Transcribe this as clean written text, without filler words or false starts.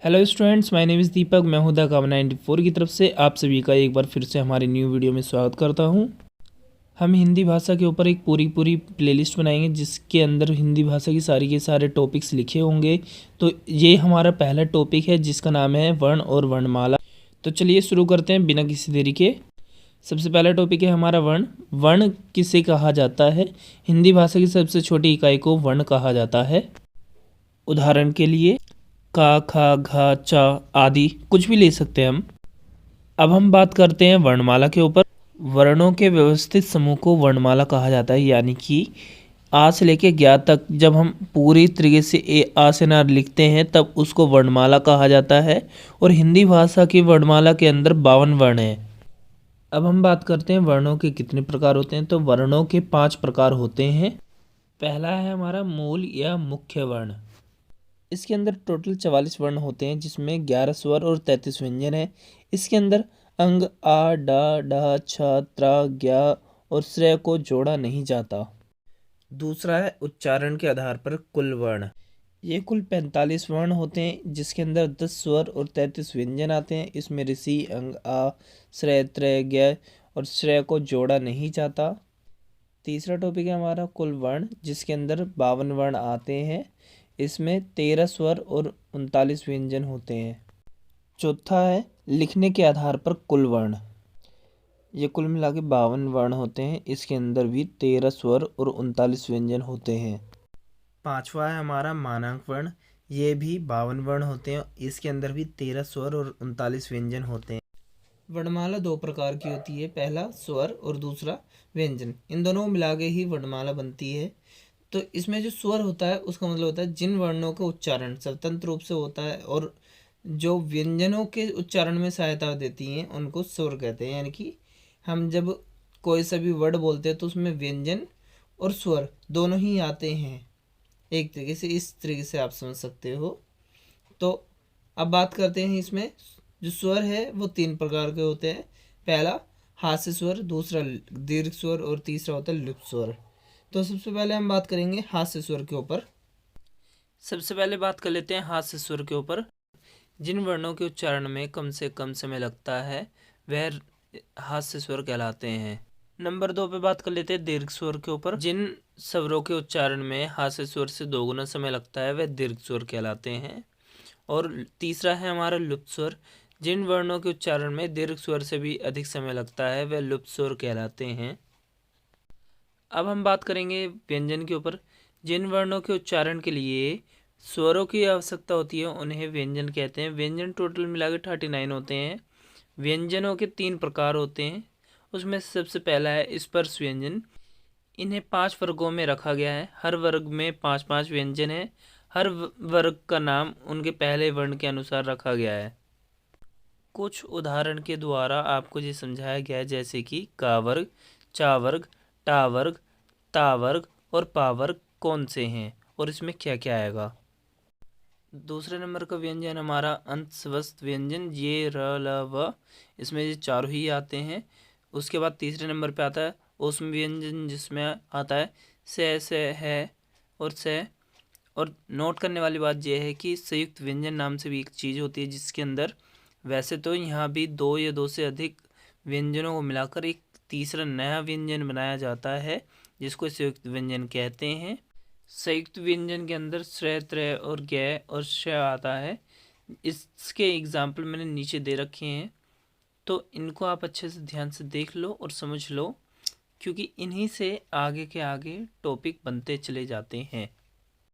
Hello students, my name is Deepak. मैं हूं the कावा 94 की तरफ से आप सभी का एक बार फिर से हमारे न्यू वीडियो में स्वागत करता हूं। हम हिंदी भाषा के ऊपर एक पूरी प्लेलिस्ट बनाएंगे जिसके अंदर हिंदी भाषा की सारी के सारे टॉपिक्स लिखे होंगे। तो ये हमारा पहला टॉपिक है जिसका नाम है वर्ण और वर्णमाला। तो चलिए शुरू करते हैं बिना किसी देरी के। सबसे पहला टॉपिक है हमारा वर्ण। वर्ण किसे कहा जाता है? हिंदी भाषा की सबसे छोटी इकाई को वर्ण कहा जाता है। उदाहरण के लिए का, खा, घा, चा आदि कुछ भी ले सकते हैं हम। अब हम बात करते हैं वर्णमाला के ऊपर। वर्णों के व्यवस्थित समूह को वर्णमाला कहा जाता है, यानी कि आ से लेके ज्ञा तक जब हम पूरी तरीके से ए आ से ना लिखते हैं तब उसको वर्णमाला कहा जाता है। और हिंदी भाषा की वर्णमाला के अंदर 52 वर्ण हैं। अब हम बात करते हैं वर्णों के कितने प्रकार होते हैं। तो वर्णों के 5 प्रकार होते हैं। पहला है हमारा मूल या मुख्य वर्ण। इसके अंदर टोटल 44 वर्ण होते हैं जिसमें 11 स्वर और 33 व्यंजन है। इसके अंदर अंग आ, डा, डा, छ, त्रा, ज्ञा और श्रेय को जोड़ा नहीं जाता। दूसरा है उच्चारण के आधार पर कुल वर्ण। ये कुल 45 वर्ण होते हैं जिसके अंदर 10 स्वर और 33 व्यंजन आते हैं। इसमें ऋषि, अंग, आ, श्रेय, त्रय, ज्ञ और श्रेय को जोड़ा नहीं जाता। तीसरा टॉपिक है हमारा कुल वर्ण जिसके अंदर 52 वर्ण आते हैं। इसमें 13 स्वर और 39 व्यंजन होते हैं। चौथा है लिखने के आधार पर कुल वर्ण। ये कुल मिला के 52 वर्ण होते हैं। इसके अंदर भी 13 स्वर और 39 व्यंजन होते हैं। पांचवा है हमारा मानांक वर्ण। ये भी 52 वर्ण होते हैं। इसके अंदर भी 13 स्वर और 39 व्यंजन होते हैं। वर्णमाला 2 प्रकार की होती है, पहला स्वर और दूसरा व्यंजन। इन दोनों को मिला के ही वर्णमाला बनती है। तो इसमें जो स्वर होता है उसका मतलब होता है जिन वर्णों का उच्चारण स्वतंत्र रूप से होता है और जो व्यंजनों के उच्चारण में सहायता देती हैं उनको स्वर कहते हैं। यानी कि हम जब कोई सा भी वर्ड बोलते हैं तो उसमें व्यंजन और स्वर दोनों ही आते हैं। एक तरीके से इस तरीके से आप समझ सकते हो। तो अब बात करते हैं इसमें जो स्वर है वो 3 प्रकार के होते हैं। पहला हास्य स्वर, दूसरा दीर्घ स्वर और तीसरा होता है लुप्त स्वर। तो सबसे पहले हम बात करेंगे हास्य स्वर के ऊपर। सबसे पहले बात कर लेते हैं हास्य स्वर के ऊपर। जिन वर्णों के उच्चारण में कम से कम समय लगता है वह हास्य स्वर कहलाते हैं। नंबर 2 पे बात कर लेते हैं दीर्घ स्वर के ऊपर। जिन स्वरों के उच्चारण में हास्य स्वर से 2 गुना समय लगता है वह दीर्घ स्वर कहलाते हैं। और तीसरा है हमारा लुप्त स्वर। जिन वर्णों के उच्चारण में दीर्घ स्वर से भी अधिक समय लगता है वह लुप्त स्वर कहलाते हैं। अब हम बात करेंगे व्यंजन के ऊपर। जिन वर्णों के उच्चारण के लिए स्वरों की आवश्यकता होती है उन्हें व्यंजन कहते हैं। व्यंजन टोटल मिला के 39 होते हैं। व्यंजनों के 3 प्रकार होते हैं। उसमें सबसे पहला है स्पर्श व्यंजन। इन्हें 5 वर्गों में रखा गया है। हर वर्ग में 5-5 व्यंजन है। हर वर्ग का नाम उनके पहले वर्ण के अनुसार रखा गया है। कुछ उदाहरण के द्वारा आपको ये समझाया गया है, जैसे कि का वर्ग, चा वर्ग, टा वर्ग, ता वर्ग और पा वर्ग कौन से हैं और इसमें क्या क्या आएगा। दूसरे नंबर का व्यंजन हमारा अंत स्वस्थ व्यंजन, ये र, ल, व, इसमें ये चारों ही आते हैं। उसके बाद तीसरे नंबर पे आता है ऊष्म व्यंजन जिसमें आता है से है और से। और नोट करने वाली बात यह है कि संयुक्त व्यंजन नाम से भी एक चीज़ होती है जिसके अंदर वैसे तो यहाँ भी 2 या 2 से अधिक व्यंजनों को मिलाकर एक तीसरा नया व्यंजन बनाया जाता है जिसको संयुक्त व्यंजन कहते हैं। संयुक्त व्यंजन के अंदर श्रेय, त्रय और ज्ञ और श आता है। इसके एग्जाम्पल मैंने नीचे दे रखे हैं, तो इनको आप अच्छे से ध्यान से देख लो और समझ लो, क्योंकि इन्हीं से आगे के आगे टॉपिक बनते चले जाते हैं।